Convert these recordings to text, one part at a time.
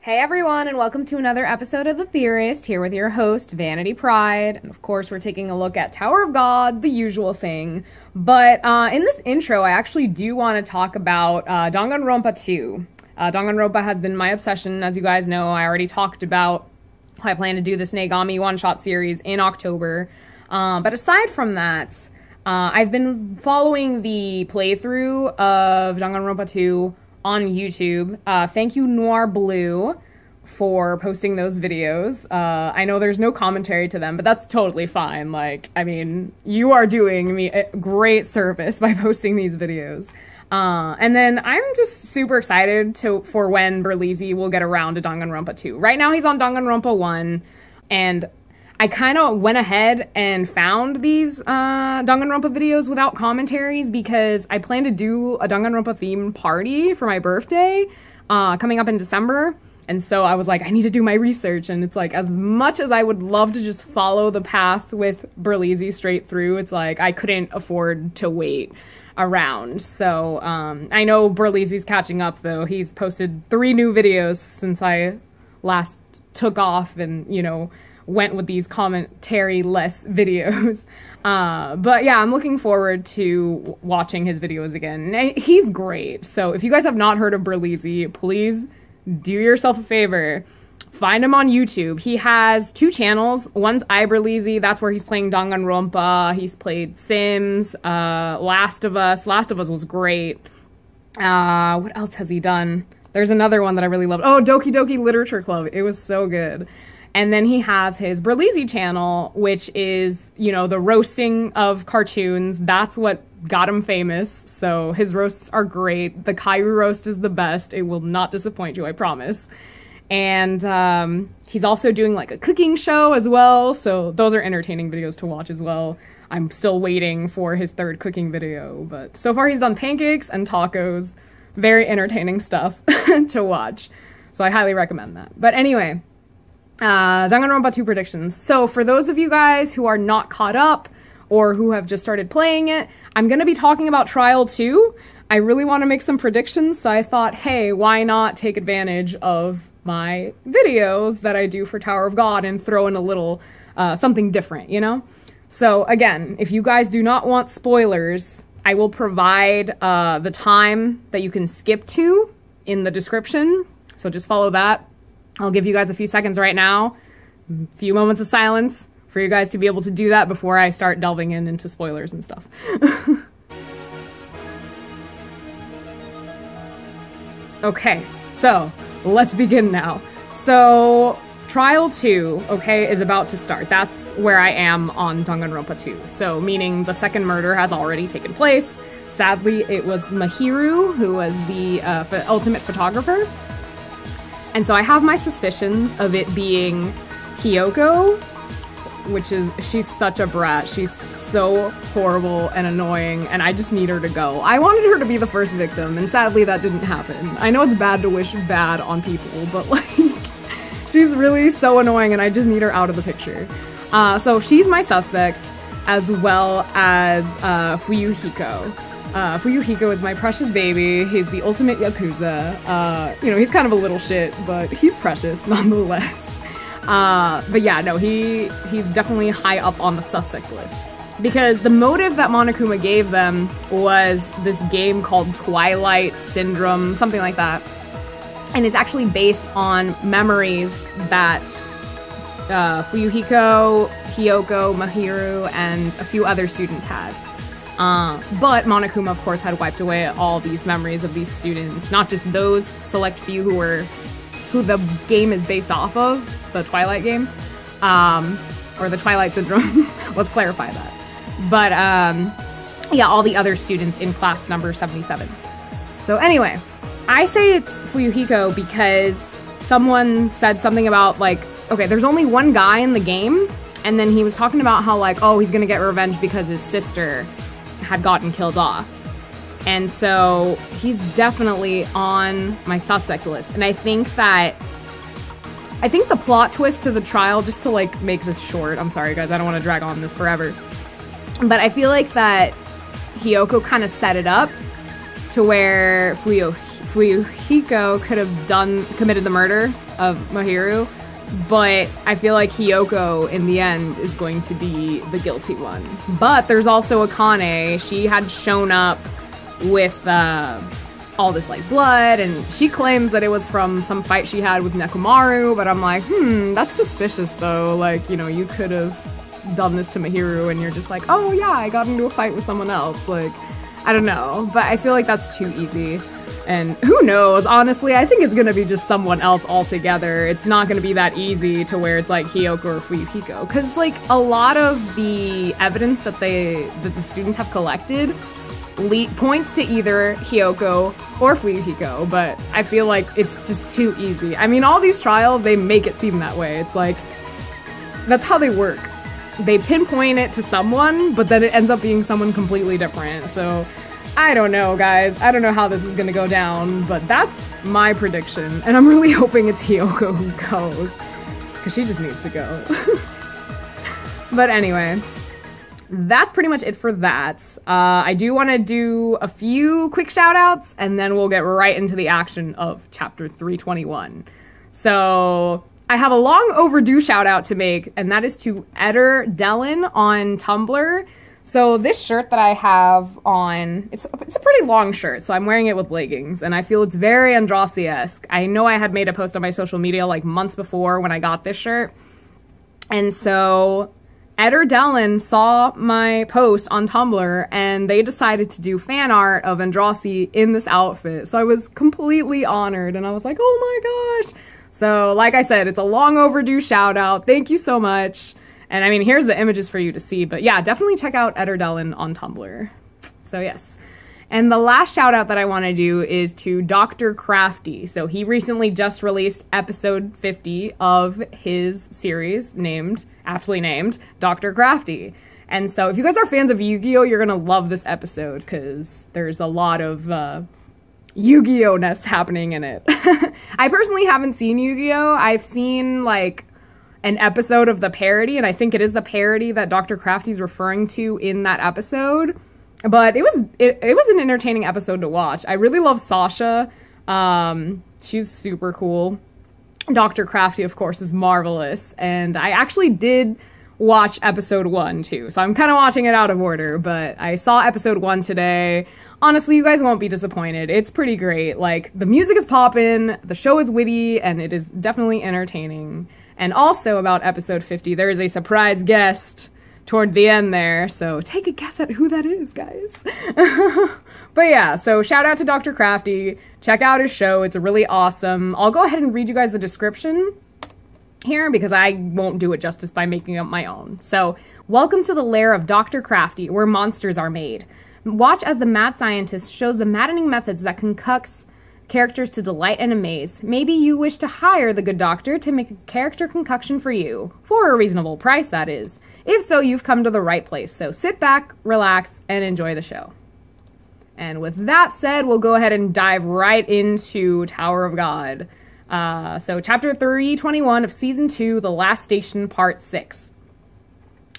Hey everyone, and welcome to another episode of The Theorist, here with your host, Vanity Pride. And of course, we're taking a look at Tower of God, the usual thing. But in this intro, I actually do want to talk about Danganronpa 2. Danganronpa has been my obsession, as you guys know. I already talked about how I plan to do this Negami one-shot series in October. But aside from that, I've been following the playthrough of Danganronpa 2 on YouTube. Thank you, Noir Blue, for posting those videos. I know there's no commentary to them, but that's totally fine. Like, I mean, you are doing me a great service by posting these videos. And then I'm just super excited for when Berlizzi will get around to Danganronpa 2. Right now he's on Danganronpa 1, and I kind of went ahead and found these Danganronpa videos without commentaries because I plan to do a Danganronpa themed party for my birthday coming up in December. And so I was like, I need to do my research. And it's like, as much as I would love to just follow the path with Berlizzi straight through, it's like I couldn't afford to wait around. So I know Berlizzi's catching up, though. He's posted 3 new videos since I last took off and, you know, went with these commentary-less videos. But yeah, I'm looking forward to watching his videos again. And he's great. So if you guys have not heard of Berlizzi, please do yourself a favor. Find him on YouTube. He has 2 channels. One's iBerlizzi. That's where he's playing Danganronpa. He's played Sims, Last of Us. Last of Us was great. What else has he done? There's another one that I really loved. Oh, Doki Doki Literature Club. It was so good. And then he has his Berlizzi channel, which is, you know, the roasting of cartoons. That's what got him famous. So his roasts are great. The Kairu roast is the best. It will not disappoint you, I promise. And he's also doing like a cooking show as well. So those are entertaining videos to watch as well. I'm still waiting for his 3rd cooking video. But so far he's done pancakes and tacos. Very entertaining stuff to watch. So I highly recommend that. But anyway, Danganronpa 2 predictions. So for those of you guys who are not caught up or who have just started playing it, I'm going to be talking about Trial 2. I really want to make some predictions, so I thought, hey, why not take advantage of my videos that I do for Tower of God and throw in a little something different, you know? So again, if you guys do not want spoilers, I will provide the time that you can skip to in the description. So just follow that. I'll give you guys a few seconds right now, a few moments of silence for you guys to be able to do that before I start delving into spoilers and stuff. Okay, so let's begin now. So Trial 2, okay, is about to start. That's where I am on Danganronpa 2. So meaning the 2nd murder has already taken place. Sadly, it was Mahiru who was the ultimate photographer. And so I have my suspicions of it being Hiyoko, which is, she's such a brat. She's so horrible and annoying, and I just need her to go. I wanted her to be the first victim, and sadly that didn't happen. I know it's bad to wish bad on people, but like, she's really so annoying, and I just need her out of the picture. So she's my suspect, as well as Fuyuhiko. Fuyuhiko is my precious baby. He's the ultimate Yakuza. You know, he's kind of a little shit, but he's precious nonetheless. But yeah, no, he's definitely high up on the suspect list. Because the motive that Monokuma gave them was this game called Twilight Syndrome, something like that. And it's actually based on memories that Fuyuhiko, Hiyoko, Mahiru, and a few other students had. But Monokuma, of course, had wiped away all these memories of these students, not just those select few who the game is based off of, the Twilight game, or the Twilight Syndrome. Let's clarify that. But, yeah, all the other students in class number 77. So anyway, I say it's Fuyuhiko because someone said something about, like, okay, there's only one guy in the game, and then he was talking about how, like, oh, he's gonna get revenge because his sister had gotten killed off. And so he's definitely on my suspect list. And I think the plot twist to the trial, just to like make this short, I'm sorry guys, I don't want to drag on this forever, but I feel like that Hiyoko kind of set it up to where Fuyuhiko could have committed the murder of Mahiru, but I feel like Hiyoko in the end is going to be the guilty one. But there's also Akane. She had shown up with all this like blood, and she claims that it was from some fight she had with Nekomaru, but I'm like, that's suspicious though. Like, you know, you could have done this to Mahiru and you're just like, oh yeah, I got into a fight with someone else. Like, I don't know, but I feel like that's too easy. And who knows, honestly, I think it's gonna be just someone else altogether. It's not gonna be that easy to where it's like Hiyoko or Fuyuhiko, because like a lot of the evidence that the students have collected points to either Hiyoko or Fuyuhiko, but I feel like it's just too easy. I mean, all these trials, they make it seem that way. It's like, that's how they work. They pinpoint it to someone, but then it ends up being someone completely different. So I don't know, guys. I don't know how this is gonna go down, but that's my prediction, and I'm really hoping it's Hiyoko who goes, because she just needs to go. But anyway, that's pretty much it for that. I do want to do a few quick shout-outs, and then we'll get right into the action of Chapter 321. So I have a long overdue shout-out to make, and that is to Eder Dellen on Tumblr. So this shirt that I have on, it's a pretty long shirt, so I'm wearing it with leggings, and I feel it's very Andrassi-esque. I know I had made a post on my social media like months before when I got this shirt, and so Eder Dellen saw my post on Tumblr, and they decided to do fan art of Andrassi in this outfit, so I was completely honored, and I was like, oh my gosh. So like I said, it's a long overdue shout-out. Thank you so much. And I mean, here's the images for you to see, but yeah, definitely check out Eder Dellen on Tumblr. So yes. And the last shout out that I want to do is to Dr. Crafty. So he recently just released episode 50 of his series aptly named Dr. Crafty. And so if you guys are fans of Yu-Gi-Oh, you're going to love this episode because there's a lot of Yu-Gi-Oh-ness happening in it. I personally haven't seen Yu-Gi-Oh. I've seen like an episode of the parody, and I think it is the parody that Dr. Crafty's referring to in that episode. But it was an entertaining episode to watch. I really love Sasha. She's super cool. Dr. Crafty, of course, is marvelous. And I actually did watch episode 1 too. So I'm kind of watching it out of order, but I saw episode 1 today. Honestly, you guys won't be disappointed. It's pretty great. Like, the music is poppin', the show is witty, and it is definitely entertaining. And also about episode 50, there is a surprise guest toward the end there, so take a guess at who that is, guys. But yeah, so shout out to Dr. Crafty. Check out his show. It's really awesome. I'll go ahead and read you guys the description here because I won't do it justice by making up my own. So, welcome to the lair of Dr. Crafty, where monsters are made. Watch as the mad scientist shows the maddening methods that concocts characters to delight and amaze. Maybe you wish to hire the good doctor to make a character concoction for you. For a reasonable price, that is. If so, you've come to the right place. So sit back, relax, and enjoy the show. And with that said, we'll go ahead and dive right into Tower of God. So Chapter 321 of Season 2, The Last Station, Part 6.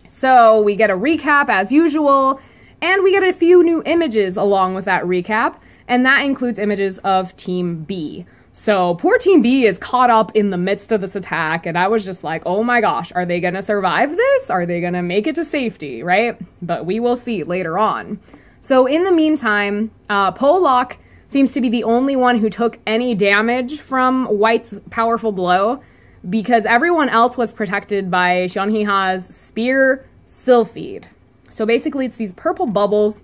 So we get a recap as usual, and we get a few new images along with that recap. And that includes images of Team B. So poor Team B is caught up in the midst of this attack, and I was just like, oh my gosh, are they gonna survive this? Are they gonna make it to safety, right? But we will see later on. So in the meantime, Pollock seems to be the only one who took any damage from White's powerful blow, because everyone else was protected by Xianhiha's spear Sylphide. So basically it's these purple bubbles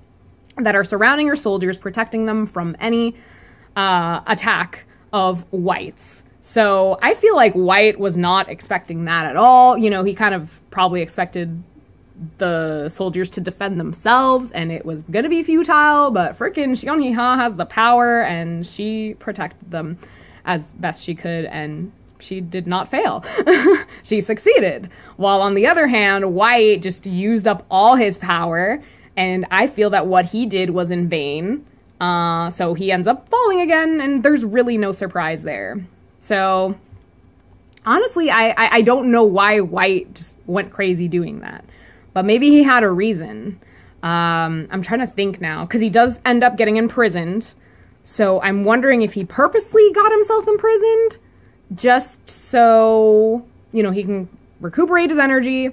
that are surrounding your soldiers, protecting them from any attack of White's. So I feel like White was not expecting that at all. You know, he kind of probably expected the soldiers to defend themselves, and it was gonna be futile, but frickin' Xianhiha has the power, and she protected them as best she could, and she did not fail. She succeeded. While on the other hand, White just used up all his power, and I feel that what he did was in vain. So he ends up falling again, and there's really no surprise there. So honestly, I don't know why White just went crazy doing that. But maybe he had a reason. I'm trying to think now, because he does end up getting imprisoned. So I'm wondering if he purposely got himself imprisoned just so, you know, he can recuperate his energy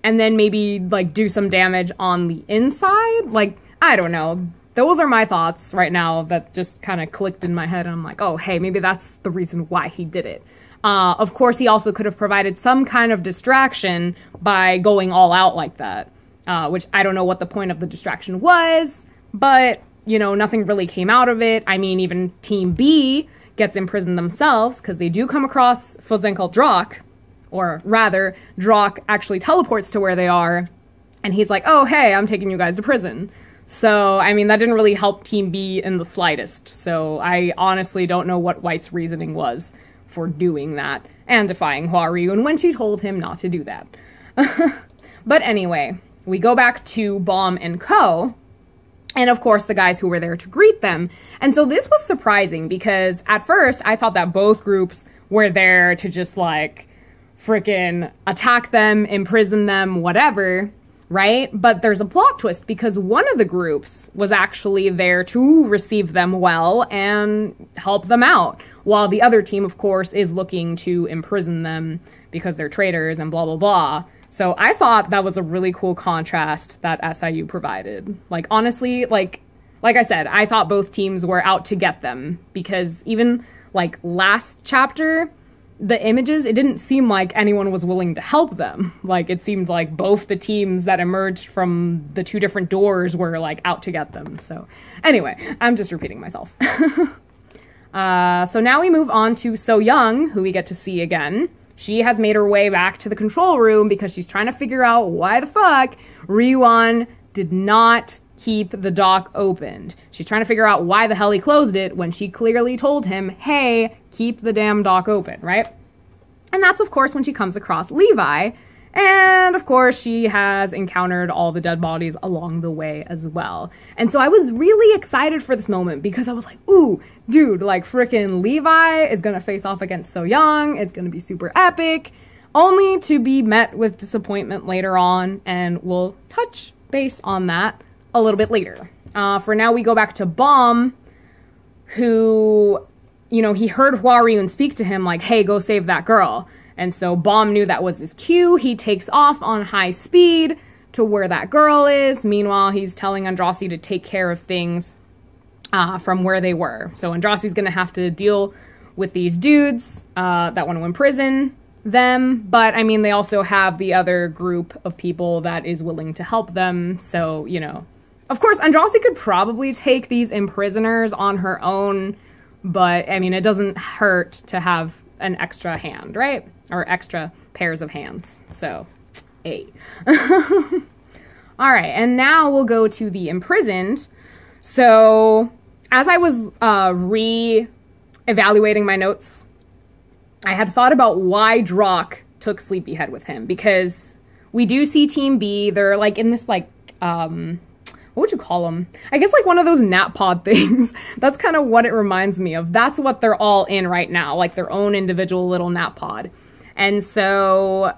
and then maybe, like, do some damage on the inside. Like, I don't know. Those are my thoughts right now that just kind of clicked in my head. And I'm like, oh, hey, maybe that's the reason why he did it. Of course, he also could have provided some kind of distraction by going all out like that, which I don't know what the point of the distraction was, but, you know, nothing really came out of it. I mean, even Team B gets imprisoned themselves because they do come across Fozenkel Drak, or rather, Drak actually teleports to where they are, and he's like, oh, hey, I'm taking you guys to prison. So, I mean, that didn't really help Team B in the slightest, so I honestly don't know what White's reasoning was for doing that and defying Hwaryun when she told him not to do that. But anyway, we go back to Bomb and Co., and of course the guys who were there to greet them. And so this was surprising because at first I thought that both groups were there to just like freaking attack them, imprison them, whatever, right? But there's a plot twist because one of the groups was actually there to receive them well and help them out, while the other team, of course, is looking to imprison them because they're traitors and blah, blah, blah. So I thought that was a really cool contrast that SIU provided. Like, honestly, like I said, I thought both teams were out to get them because even, like, last chapter, the images, it didn't seem like anyone was willing to help them. Like, it seemed like both the teams that emerged from the two different doors were, like, out to get them. So, anyway, I'm just repeating myself. So now we move on to So Young, who we get to see again. She has made her way back to the control room because she's trying to figure out why the fuck Ryuan did not keep the dock opened. She's trying to figure out why the hell he closed it when she clearly told him, hey, keep the damn dock open, right? And that's, of course, when she comes across Levi. And, of course, she has encountered all the dead bodies along the way as well. And so I was really excited for this moment because I was like, ooh, dude, like, frickin' Levi is gonna face off against So Young. It's gonna be super epic, only to be met with disappointment later on. And we'll touch base on that a little bit later. For now, we go back to Bomb, who, you know, he heard Hwaryun speak to him like, hey, go save that girl. And so Bomb knew that was his cue. He takes off on high speed to where that girl is. Meanwhile, he's telling Andraste to take care of things from where they were. So Andraste's going to have to deal with these dudes that want to imprison them. But, I mean, they also have the other group of people that is willing to help them. So, you know, of course, Andraste could probably take these imprisoners on her own. But, I mean, it doesn't hurt to have an extra hand, right? Or extra pairs of hands. So, hey. All right, and now we'll go to the imprisoned. So, as I was re-evaluating my notes, I had thought about why Drak took Sleepyhead with him. Because we do see Team B, they're like in this like, what would you call them? I guess like one of those nap pod things. That's kind of what it reminds me of. That's what they're all in right now, like their own individual little nap pod. And so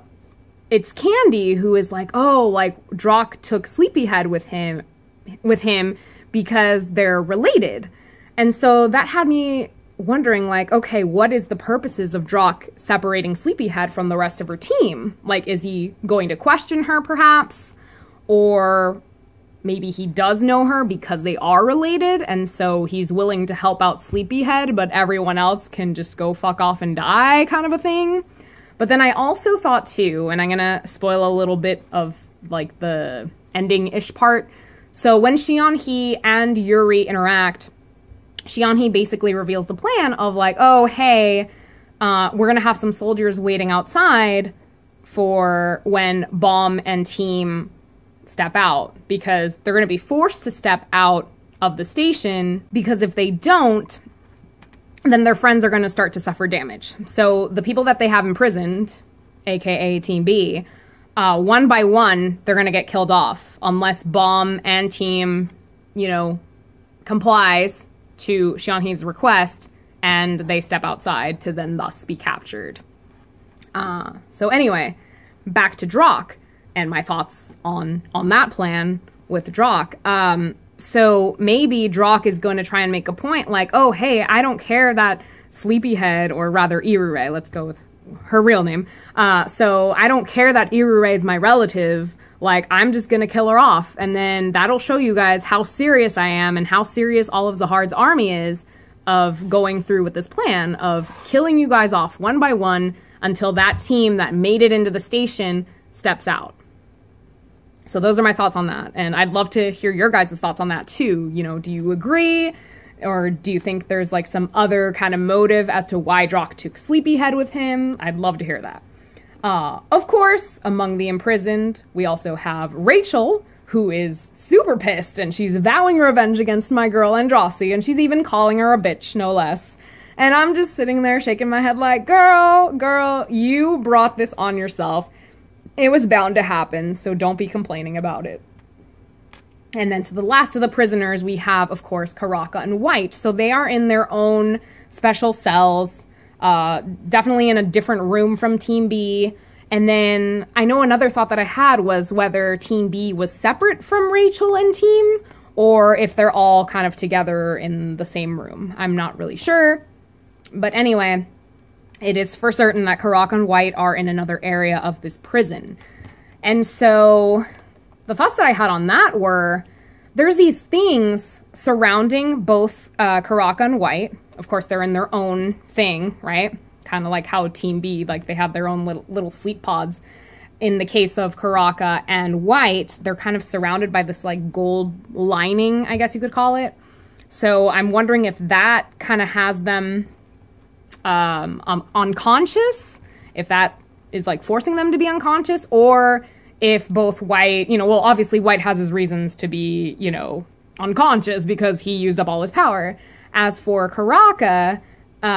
it's Candy who is like, oh, like Drak took Sleepyhead with him because they're related. And so that had me wondering like, okay, what is the purposes of Drak separating Sleepyhead from the rest of her team? Like, is he going to question her perhaps? Or maybe he does know her because they are related, and so he's willing to help out Sleepyhead, but everyone else can just go fuck off and die kind of a thing. But then I also thought too, and I'm gonna spoil a little bit of like the ending-ish part. So when Xianhee and Yuri interact, Xianhee basically reveals the plan of like, oh, hey, we're gonna have some soldiers waiting outside for when Bomb and team step out, because they're going to be forced to step out of the station, because if they don't, then their friends are going to start to suffer damage. So the people that they have imprisoned, aka Team B, one by one, they're going to get killed off unless Bomb and team, you know, complies to Xianhee's request and they step outside to then thus be captured. So anyway, back to Drak and my thoughts on that plan with Drak. So maybe Drock is going to try and make a point like, oh, hey, I don't care that Sleepyhead, or rather Irure, let's go with her real name. So I don't care that Irure is my relative. Like, I'm just going to kill her off. And then that'll show you guys how serious I am and how serious all of Zahard's army is of going through with this plan of killing you guys off one by one until that team that made it into the station steps out. So those are my thoughts on that. And I'd love to hear your guys' thoughts on that too. You know, do you agree? Or do you think there's like some other kind of motive as to why Drock took Sleepyhead with him? I'd love to hear that. Of course, among the imprisoned, we also have Rachel, who is super pissed, and she's vowing revenge against my girl Andrasi, and she's even calling her a bitch, no less. And I'm just sitting there shaking my head like, girl, you brought this on yourself. It was bound to happen, so don't be complaining about it. And then to the last of the prisoners, we have, of course, Karaka and White. So they are in their own special cells, definitely in a different room from Team B. And then I know another thought that I had was whether Team B was separate from Rachel and Team, or if they're all kind of together in the same room. I'm not really sure. But anyway, it is for certain that Karaka and White are in another area of this prison. And so the thoughts that I had on that were, there's these things surrounding both Karaka and White. Of course, they're in their own thing, right? Kind of like how Team B, like they have their own little sleep pods. In the case of Karaka and White, they're kind of surrounded by this like gold lining, I guess you could call it. So I'm wondering if that kind of has them unconscious, if that is like forcing them to be unconscious, or if both White, you know, well, obviously White has his reasons to be, you know, unconscious because he used up all his power. As for Karaka,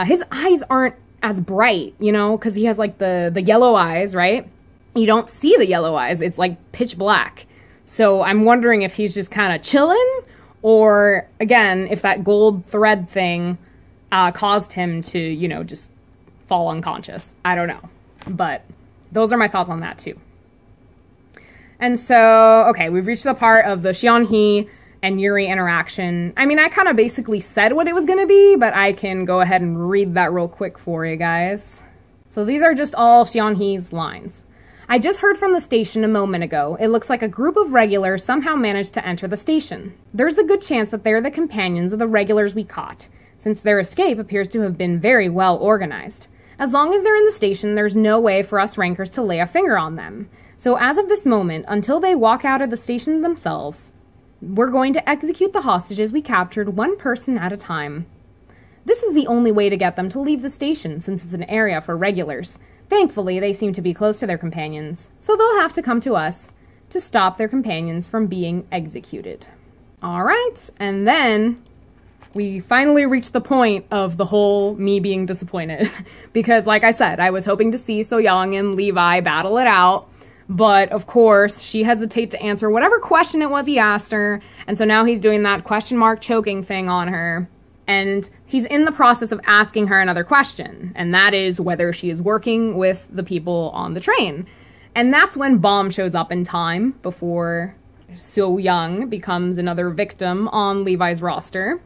his eyes aren't as bright, you know, because he has like the yellow eyes, right? You don't see the yellow eyes. It's like pitch black. So I'm wondering if he's just kind of chilling, or again, if that gold thread thing caused him to, you know, just fall unconscious. I don't know. But those are my thoughts on that too. And so, okay, we've reached the part of the Xianhe and Yuri interaction. I mean, I kind of basically said what it was going to be, but I can go ahead and read that real quick for you guys. So these are just all Xianhe's lines. I just heard from the station a moment ago. It looks like a group of regulars somehow managed to enter the station. There's a good chance that they're the companions of the regulars we caught, since their escape appears to have been very well organized. As long as they're in the station, there's no way for us rankers to lay a finger on them. So as of this moment, until they walk out of the station themselves, we're going to execute the hostages we captured one person at a time. This is the only way to get them to leave the station, since it's an area for regulars. Thankfully, they seem to be close to their companions, so they'll have to come to us to stop their companions from being executed. All right, and then we finally reached the point of the whole me being disappointed. Because like I said, I was hoping to see So-young and Levi battle it out. But of course, she hesitates to answer whatever question it was he asked her. And so now he's doing that question mark choking thing on her. And he's in the process of asking her another question. And that is whether she is working with the people on the train. And that's when Bomb shows up in time before So-young becomes another victim on Levi's roster.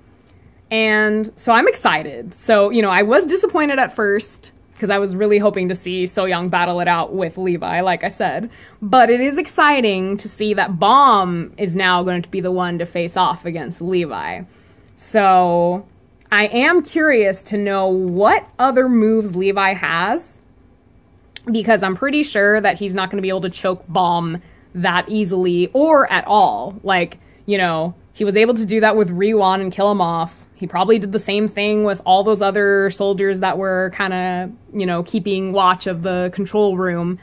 And so I'm excited. So, you know, I was disappointed at first, because I was really hoping to see So-young battle it out with Levi, like I said. But it is exciting to see that Bomb is now going to be the one to face off against Levi. So I am curious to know what other moves Levi has, because I'm pretty sure that he's not going to be able to choke Bomb that easily or at all. Like, you know, he was able to do that with Riwan and kill him off. He probably did the same thing with all those other soldiers that were kind of, you know, keeping watch of the control room.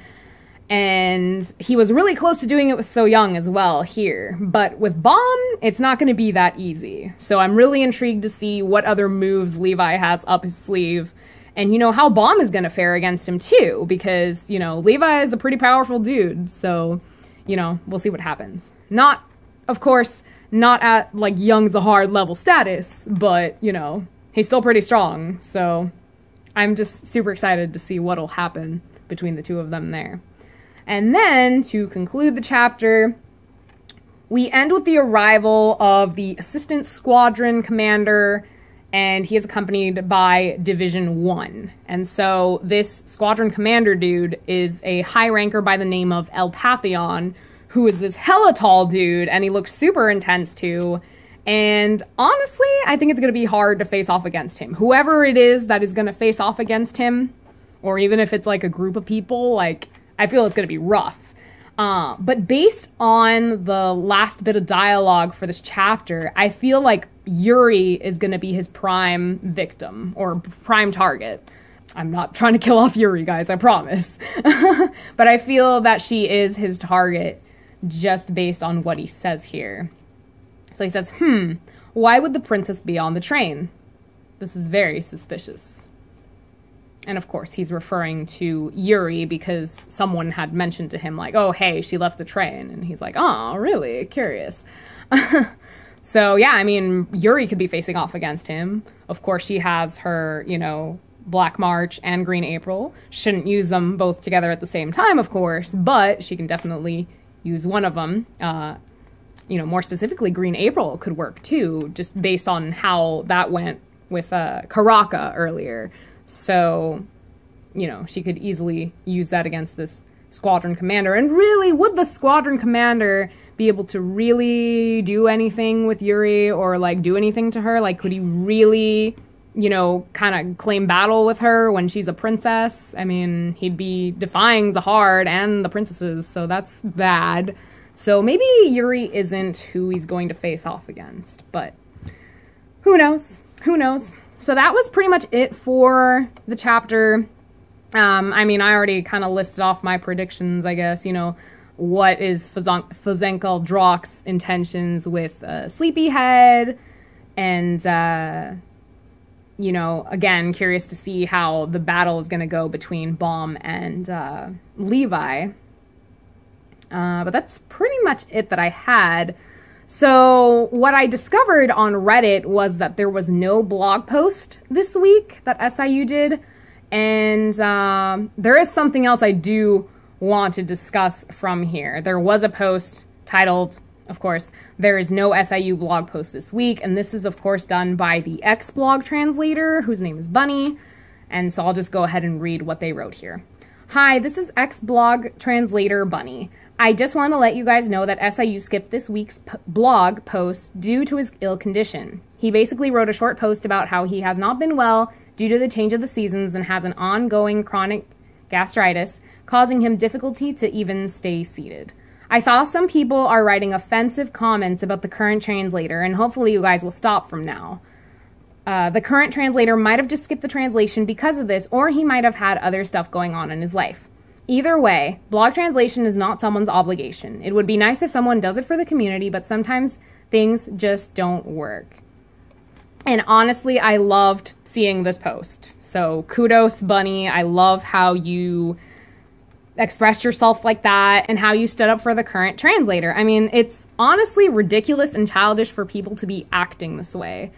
And he was really close to doing it with So-young as well here. But with Bomb, it's not going to be that easy. So I'm really intrigued to see what other moves Levi has up his sleeve. And, you know, how Bomb is going to fare against him too. Because, you know, Levi is a pretty powerful dude. So, you know, we'll see what happens. Not, of course, not at, like, young Zahard level status, but, you know, he's still pretty strong. So I'm just super excited to see what'll happen between the two of them there. And then, to conclude the chapter, we end with the arrival of the assistant squadron commander, and he is accompanied by Division 1. And so this squadron commander dude is a high ranker by the name of El Pathion, who is this hella tall dude, and he looks super intense too. And honestly, I think it's going to be hard to face off against him. Whoever it is that is going to face off against him, or even if it's like a group of people, like, I feel it's going to be rough. But based on the last bit of dialogue for this chapter, I feel like Yuri is going to be his prime victim or prime target. I'm not trying to kill off Yuri, guys, I promise. But I feel that she is his target just based on what he says here. So he says, why would the princess be on the train? This is very suspicious. And of course, he's referring to Yuri because someone had mentioned to him, like, oh, hey, she left the train. And he's like, oh, really? Curious. So, yeah, I mean, Yuri could be facing off against him. Of course, she has her, you know, Black March and Green April. Shouldn't use them both together at the same time, of course, but she can definitely use one of them. You know, more specifically, Green April could work too, just based on how that went with Karaka earlier. So, you know, she could easily use that against this squadron commander. And really, would the squadron commander be able to really do anything with Yuri or, like, do anything to her? Like, could he really, you know, kind of claim battle with her when she's a princess? I mean, he'd be defying Zahard and the princesses, so that's bad. So maybe Yuri isn't who he's going to face off against, but who knows? Who knows? So that was pretty much it for the chapter. I mean, I already kind of listed off my predictions, I guess. You know, what is Fozenkel Drock's intentions with Sleepyhead? And, you know, again, curious to see how the battle is going to go between Bomb and Levi. But that's pretty much it that I had. So what I discovered on Reddit was that there was no blog post this week that SIU did. And there is something else I do want to discuss from here. There was a post titled, of course, there is no SIU blog post this week. And this is, of course, done by the X-blog translator, whose name is Bunny. And so I'll just go ahead and read what they wrote here. Hi, this is X-blog translator Bunny. I just want to let you guys know that SIU skipped this week's blog post due to his ill condition. He basically wrote a short post about how he has not been well due to the change of the seasons and has an ongoing chronic gastritis, causing him difficulty to even stay seated. I saw some people are writing offensive comments about the current translator, and hopefully you guys will stop from now. The current translator might have just skipped the translation because of this, or he might have had other stuff going on in his life. Either way, blog translation is not someone's obligation. It would be nice if someone does it for the community, but sometimes things just don't work. And honestly, I loved seeing this post. So kudos, Bunny. I love how you expressed yourself like that and how you stood up for the current translator. I mean, it's honestly ridiculous and childish for people to be acting this way.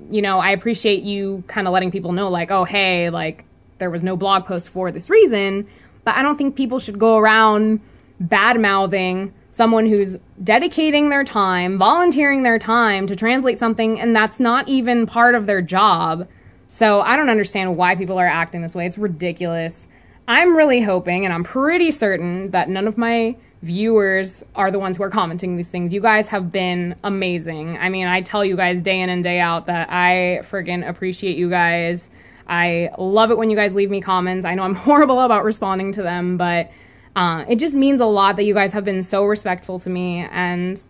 You know, I appreciate you kind of letting people know, like, oh, hey, like, there was no blog post for this reason. But I don't think people should go around bad-mouthing someone who's dedicating their time, volunteering their time to translate something, and that's not even part of their job. So I don't understand why people are acting this way. It's ridiculous. I'm really hoping, and I'm pretty certain, that none of my viewers are the ones who are commenting these things. You guys have been amazing. I mean, I tell you guys day in and day out that I friggin' appreciate you guys. I love it when you guys leave me comments. I know I'm horrible about responding to them, but it just means a lot that you guys have been so respectful to me and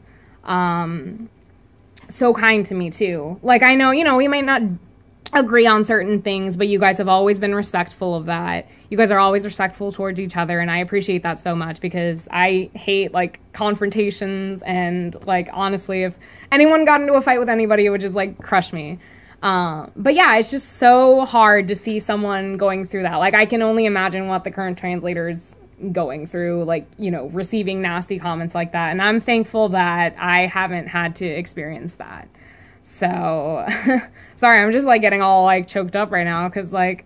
so kind to me too. Like, I know, you know, we might not agree on certain things, but you guys have always been respectful of that. You guys are always respectful towards each other, and I appreciate that so much because I hate, like, confrontations, and, like, honestly, if anyone got into a fight with anybody, it would just, like, crush me. But yeah, it's just so hard to see someone going through that. Like, I can only imagine what the current translator's going through, like, you know, receiving nasty comments like that, and I'm thankful that I haven't had to experience that. So, sorry, I'm just, like, getting all, like, choked up right now, because, like,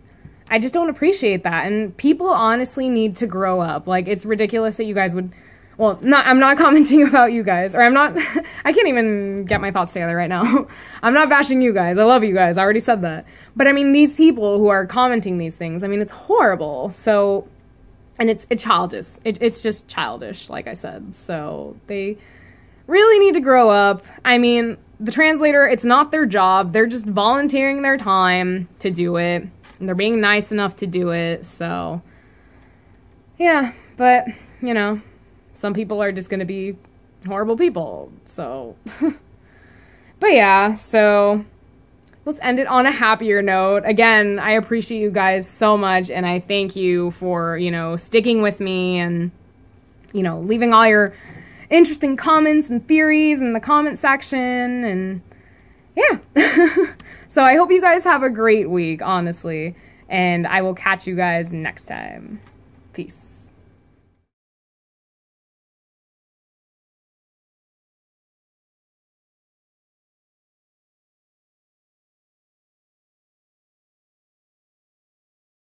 I just don't appreciate that, and people honestly need to grow up. Like, it's ridiculous that you guys would well, I'm not commenting about you guys, or I'm not, I can't even get my thoughts together right now. I'm not bashing you guys. I love you guys. I already said that. But I mean, these people who are commenting these things, I mean, it's horrible. So, and it's childish. It's just childish, like I said. So they really need to grow up. I mean, the translator, it's not their job. They're just volunteering their time to do it. And they're being nice enough to do it. So, yeah, but, you know, some people are just going to be horrible people. So, but yeah, so let's end it on a happier note. Again, I appreciate you guys so much, and I thank you for, you know, sticking with me and, you know, leaving all your interesting comments and theories in the comment section, and yeah. So I hope you guys have a great week, honestly, and I will catch you guys next time.